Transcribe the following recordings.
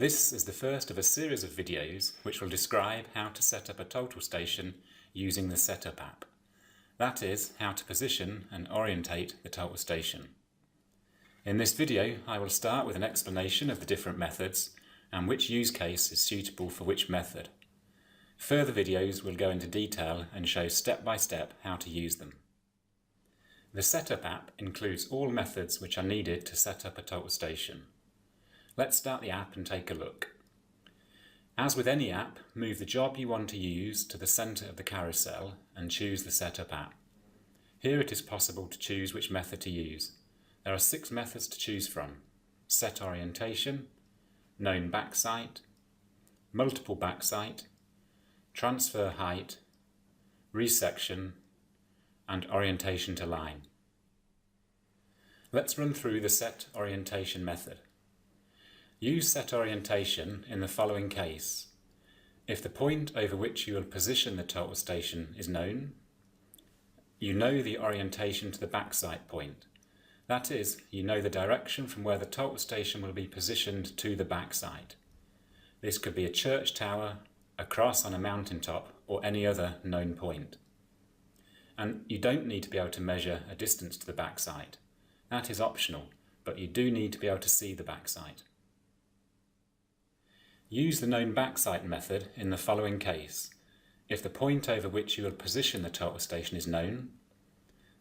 This is the first of a series of videos which will describe how to set up a total station using the Setup app. That is, how to position and orientate the total station. In this video I will start with an explanation of the different methods and which use case is suitable for which method. Further videos will go into detail and show step by step how to use them. The Setup app includes all methods which are needed to set up a total station. Let's start the app and take a look. As with any app, move the job you want to use to the centre of the carousel and choose the Setup app. Here it is possible to choose which method to use. There are 6 methods to choose from: set orientation, known backsite, multiple backsite, transfer height, resection, and orientation to line. Let's run through the set orientation method. Use set orientation in the following case: if the point over which you will position the total station is known, you know the orientation to the backsite point. That is, you know the direction from where the total station will be positioned to the backsite. This could be a church tower, a cross on a mountaintop, or any other known point. And you don't need to be able to measure a distance to the backsite. That is optional, but you do need to be able to see the backsite. Use the known backsite method in the following case: if the point over which you will position the total station is known,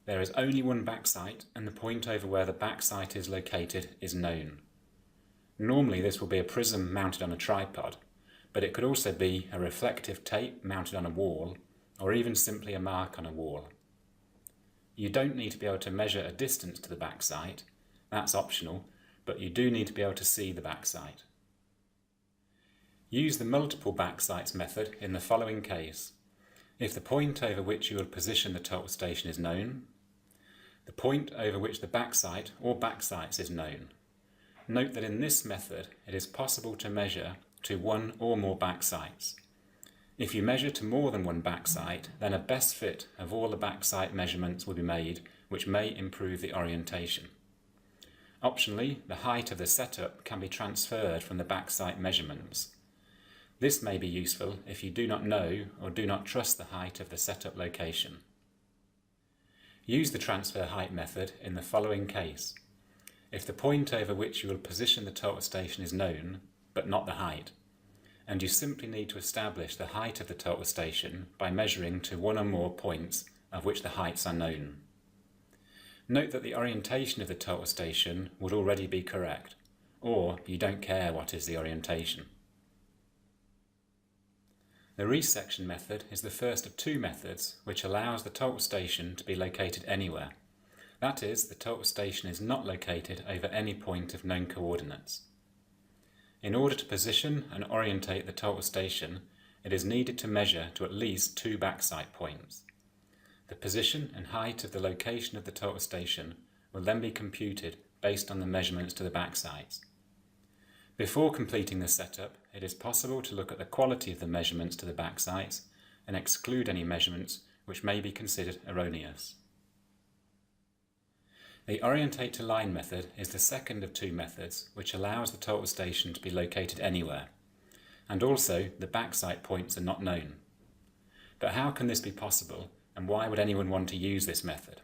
there is only one backsite and the point over where the backsite is located is known. Normally this will be a prism mounted on a tripod, but it could also be a reflective tape mounted on a wall, or even simply a mark on a wall. You don't need to be able to measure a distance to the backsite, that's optional, but you do need to be able to see the backsite. Use the multiple backsites method in the following case: if the point over which you will position the total station is known, the point over which the backsite or backsites is known. Note that in this method it is possible to measure to one or more backsites. If you measure to more than one backsite, then a best fit of all the backsite measurements will be made, which may improve the orientation. Optionally, the height of the setup can be transferred from the backsite measurements. This may be useful if you do not know or do not trust the height of the setup location. Use the transfer height method in the following case: if the point over which you will position the total station is known, but not the height, and you simply need to establish the height of the total station by measuring to one or more points of which the heights are known. Note that the orientation of the total station would already be correct, or you don't care what is the orientation. The resection method is the first of 2 methods which allows the total station to be located anywhere. That is, the total station is not located over any point of known coordinates. In order to position and orientate the total station, it is needed to measure to at least 2 backsite points. The position and height of the location of the total station will then be computed based on the measurements to the backsites. Before completing the setup, it is possible to look at the quality of the measurements to the backsites and exclude any measurements which may be considered erroneous. The orientate to line method is the second of 2 methods which allows the total station to be located anywhere, and also the backsite points are not known. But how can this be possible, and why would anyone want to use this method?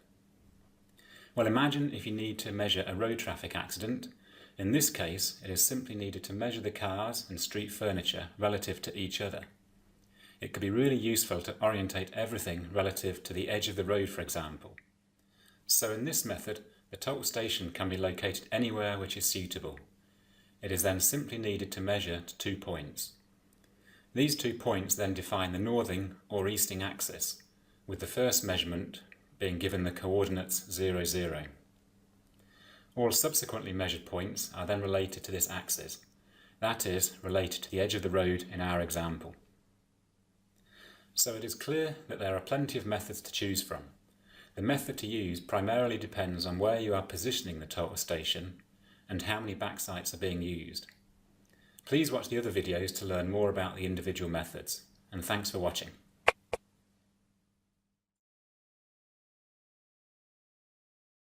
Well, imagine if you need to measure a road traffic accident. In this case, it is simply needed to measure the cars and street furniture relative to each other. It could be really useful to orientate everything relative to the edge of the road, for example. So in this method, the total station can be located anywhere which is suitable. It is then simply needed to measure to 2 points. These 2 points then define the northing or easting axis, with the first measurement being given the coordinates 0, 0. All subsequently measured points are then related to this axis, that is, related to the edge of the road in our example. So it is clear that there are plenty of methods to choose from. The method to use primarily depends on where you are positioning the total station and how many backsites are being used. Please watch the other videos to learn more about the individual methods, and thanks for watching.